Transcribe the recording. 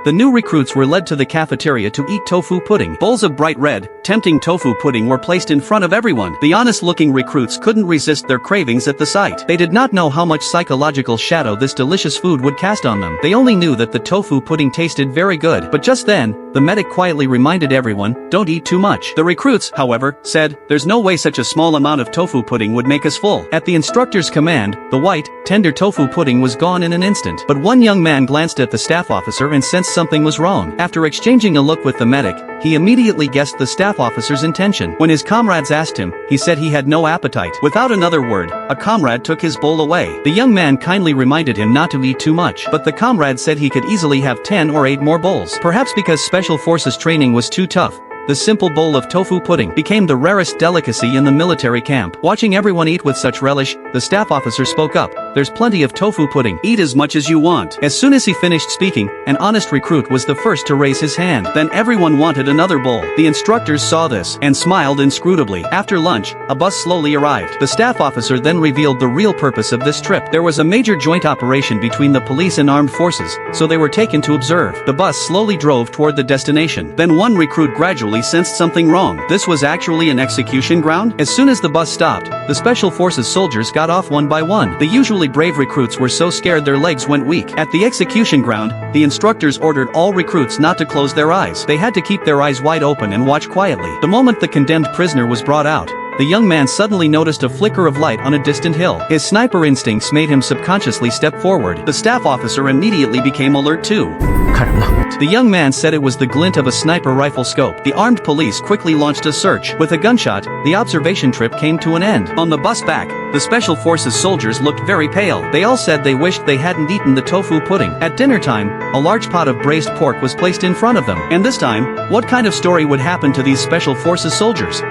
The new recruits were led to the cafeteria to eat tofu pudding. Bowls of bright red, tempting tofu pudding were placed in front of everyone. The honest-looking recruits couldn't resist their cravings at the sight. They did not know how much psychological shadow this delicious food would cast on them. They only knew that the tofu pudding tasted very good. But just then, the medic quietly reminded everyone, don't eat too much. The recruits, however, said, there's no way such a small amount of tofu pudding would make us full. At the instructor's command, the white, tender tofu pudding was gone in an instant. But one young man glanced at the staff officer and sensed something was wrong. After exchanging a look with the medic, he immediately guessed the staff officer's intention. When his comrades asked him, he said he had no appetite. Without another word, a comrade took his bowl away. The young man kindly reminded him not to eat too much, but the comrade said he could easily have 10 or 8 more bowls. Perhaps because Special Forces training was too tough, the simple bowl of tofu pudding became the rarest delicacy in the military camp. Watching everyone eat with such relish, the staff officer spoke up, there's plenty of tofu pudding. Eat as much as you want. As soon as he finished speaking, an honest recruit was the first to raise his hand. Then everyone wanted another bowl. The instructors saw this and smiled inscrutably. After lunch, a bus slowly arrived. The staff officer then revealed the real purpose of this trip. There was a major joint operation between the police and armed forces, so they were taken to observe. The bus slowly drove toward the destination. Then one recruit gradually sensed something wrong. This was actually an execution ground? As soon as the bus stopped, the Special Forces soldiers got off one by one. The usually brave recruits were so scared their legs went weak. At the execution ground, the instructors ordered all recruits not to close their eyes. They had to keep their eyes wide open and watch quietly. The moment the condemned prisoner was brought out, the young man suddenly noticed a flicker of light on a distant hill. His sniper instincts made him subconsciously step forward. The staff officer immediately became alert too. The young man said it was the glint of a sniper rifle scope. The armed police quickly launched a search. With a gunshot, the observation trip came to an end. On the bus back, the Special Forces soldiers looked very pale. They all said they wished they hadn't eaten the tofu pudding. At dinner time, a large pot of braised pork was placed in front of them. And this time, what kind of story would happen to these Special Forces soldiers?